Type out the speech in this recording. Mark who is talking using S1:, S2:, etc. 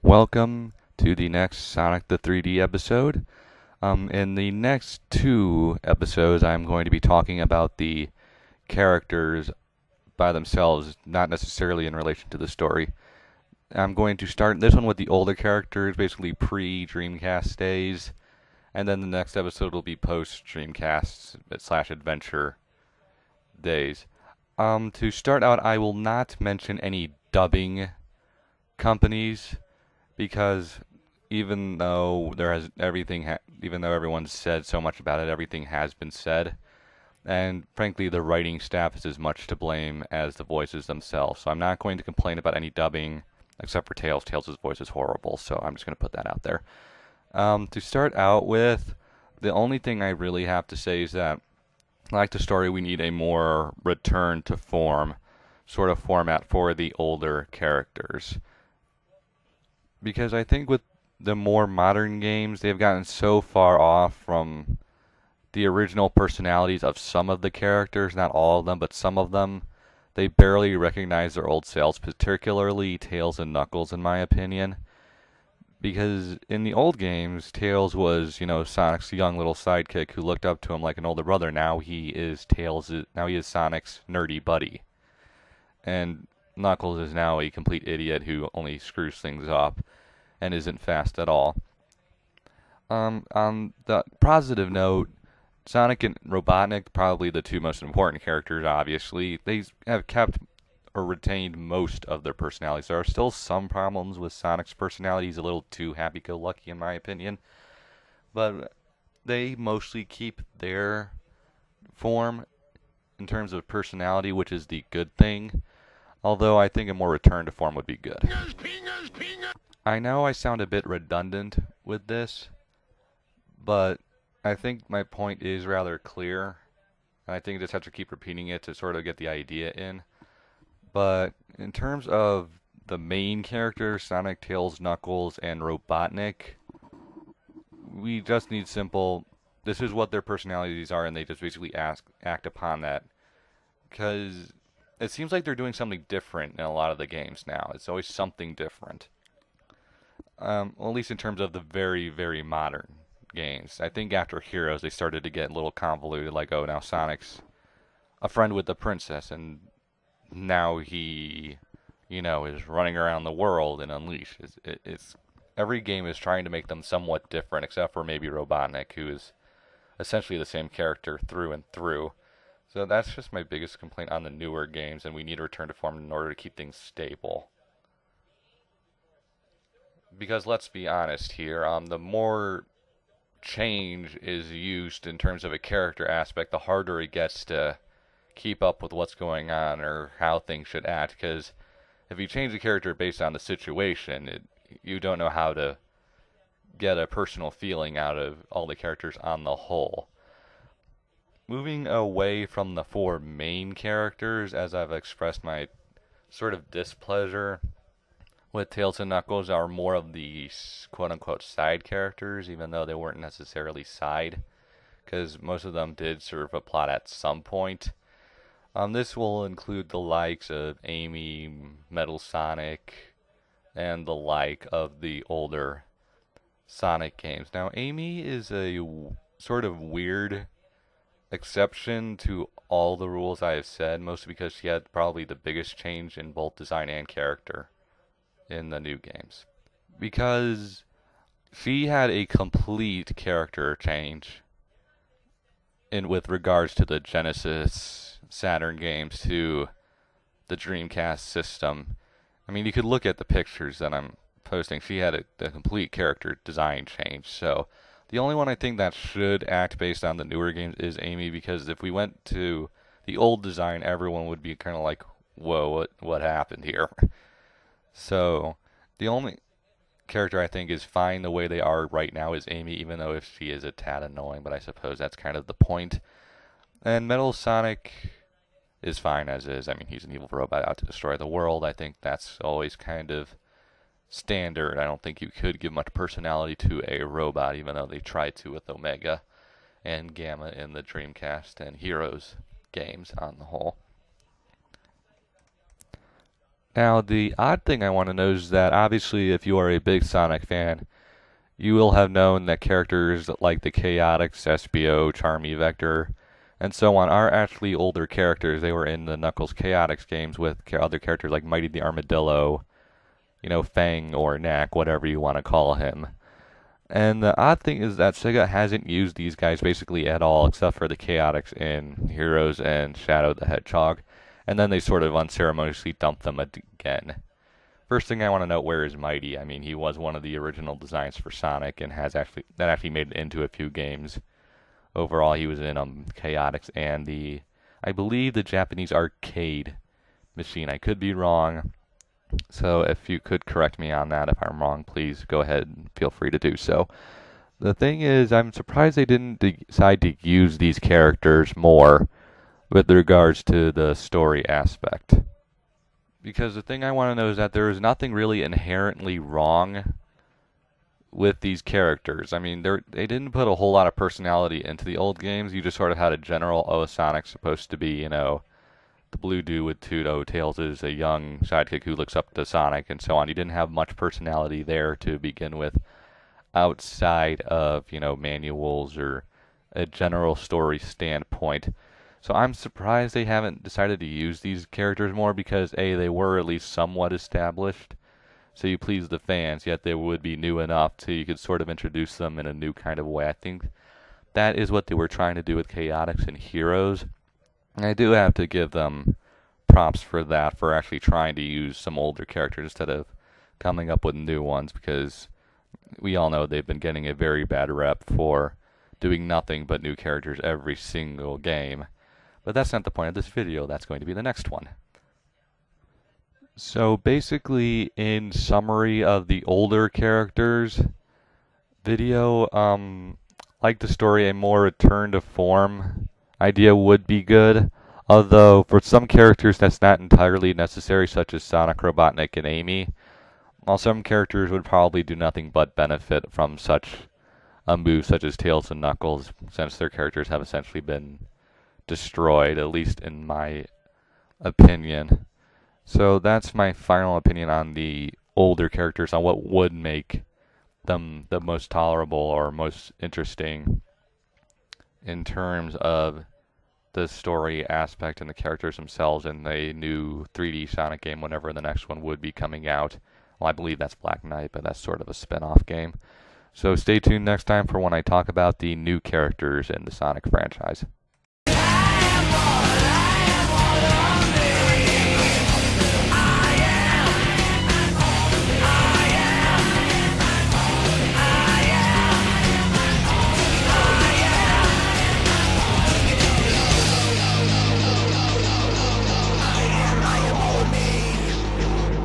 S1: Welcome to the next Sonic the 3D episode. In the next two episodes, I'm going to be talking about the characters by themselves, not necessarily in relation to the story. I'm going to start this one with the older characters, basically pre-Dreamcast days, and then the next episode will be post-Dreamcast / adventure days. To start out, I will not mention any dubbing companies because even though even though everyone's said so much about it, everything has been said, and frankly, the writing staff is as much to blame as the voices themselves. So I'm not going to complain about any dubbing, except for Tails. Tails' voice is horrible, so I'm just going to put that out there. To start out with, the only thing I really have to say is that, like the story, we need a more return to form sort of format for the older characters. Because I think with the more modern games, they've gotten so far off from the original personalities of some of the characters, not all of them, but some of them. They barely recognize their old selves, particularly Tails and Knuckles, in my opinion. Because in the old games, Tails was, Sonic's young little sidekick who looked up to him like an older brother. Now he is Sonic's nerdy buddy. And Knuckles is now a complete idiot who only screws things up and isn't fast at all. On the positive note, Sonic and Robotnik, probably the two most important characters, obviously, they have kept or retained most of their personalities. There are still some problems with Sonic's personality. He's a little too happy-go-lucky, in my opinion. But they mostly keep their form in terms of personality, which is the good thing. Although I think a more return to form would be good. I know I sound a bit redundant with this, but I think my point is rather clear, and I think I just have to keep repeating it to sort of get the idea in. But in terms of the main characters, Sonic, Tails, Knuckles, and Robotnik, we just need simple, this is what their personalities are, and they just basically act upon that. Because it seems like they're doing something different in a lot of the games now. It's always something different. Well, at least in terms of the very, very modern games. I think after Heroes, they started to get a little convoluted, like, oh, now Sonic's a friend with the princess, and now he, is running around the world in Unleash. Every game is trying to make them somewhat different, except for maybe Robotnik, who is essentially the same character through and through. So that's just my biggest complaint on the newer games, and we need to return to form in order to keep things stable. Because let's be honest here, the more change is used in terms of a character aspect, the harder it gets to keep up with what's going on or how things should act. Because if you change the character based on the situation, you don't know how to get a personal feeling out of all the characters on the whole. Moving away from the four main characters, as I've expressed my sort of displeasure with Tails and Knuckles, are more of the quote-unquote side characters, even though they weren't necessarily side, because most of them did serve a plot at some point. This will include the likes of Amy, Metal Sonic, and the like of the older Sonic games. Now, Amy is a sort of weird exception to all the rules I have said, mostly because she had probably the biggest change in both design and character in the new games. Because she had a complete character change with regards to the Genesis Saturn games to the Dreamcast system. I mean, you could look at the pictures that I'm posting. She had a complete character design change. So the only one I think that should act based on the newer games is Amy, because if we went to the old design, everyone would be kind of like, whoa, what happened here? So the only character I think is fine the way they are right now is Amy, even though if she is a tad annoying, but I suppose that's kind of the point. And Metal Sonic is fine as is. I mean, he's an evil robot out to destroy the world. I think that's always kind of standard. I don't think you could give much personality to a robot, even though they tried to with Omega and Gamma in the Dreamcast and Heroes games on the whole. Now, the odd thing I want to know is that obviously, if you are a big Sonic fan, you will have known that characters like the Chaotix, Espio, Charmy, Vector, and so on are actually older characters. They were in the Knuckles Chaotix games with other characters like Mighty the Armadillo, Fang or Knack, whatever you want to call him. And the odd thing is that Sega hasn't used these guys basically at all, except for the Chaotix in Heroes and Shadow the Hedgehog, and then they sort of unceremoniously dump them again. First thing I want to note, where is Mighty? I mean, he was one of the original designs for Sonic and has actually made it into a few games. Overall, he was in Chaotix and I believe the Japanese arcade machine. I could be wrong, so if you could correct me on that if I'm wrong, please go ahead and feel free to do so. The thing is, I'm surprised they didn't decide to use these characters more with regards to the story aspect. Because the thing I want to know is that there is nothing really inherently wrong with these characters. I mean, they didn't put a whole lot of personality into the old games. You just sort of had a general, Sonic's supposed to be, the blue dude with Tails is a young sidekick who looks up to Sonic and so on. You didn't have much personality there to begin with, outside of, manuals or a general story standpoint. So I'm surprised they haven't decided to use these characters more because A, they were at least somewhat established, so you please the fans, yet they would be new enough so you could sort of introduce them in a new kind of way. I think that is what they were trying to do with Chaotix and Heroes. And I do have to give them props for that, for actually trying to use some older characters instead of coming up with new ones, because we all know they've been getting a very bad rep for doing nothing but new characters every single game. But that's not the point of this video. That's going to be the next one. So basically, in summary of the older characters video, like the story, a more return to form idea would be good. Although for some characters that's not entirely necessary, such as Sonic, Robotnik, and Amy. While some characters would probably do nothing but benefit from such a move, such as Tails and Knuckles, since their characters have essentially been destroyed, at least in my opinion. So that's my final opinion on the older characters, on what would make them the most tolerable or most interesting in terms of the story aspect and the characters themselves in the new 3D Sonic game whenever the next one would be coming out. Well, I believe that's Black Knight, but that's sort of a spin-off game. So stay tuned next time for when I talk about the new characters in the Sonic franchise.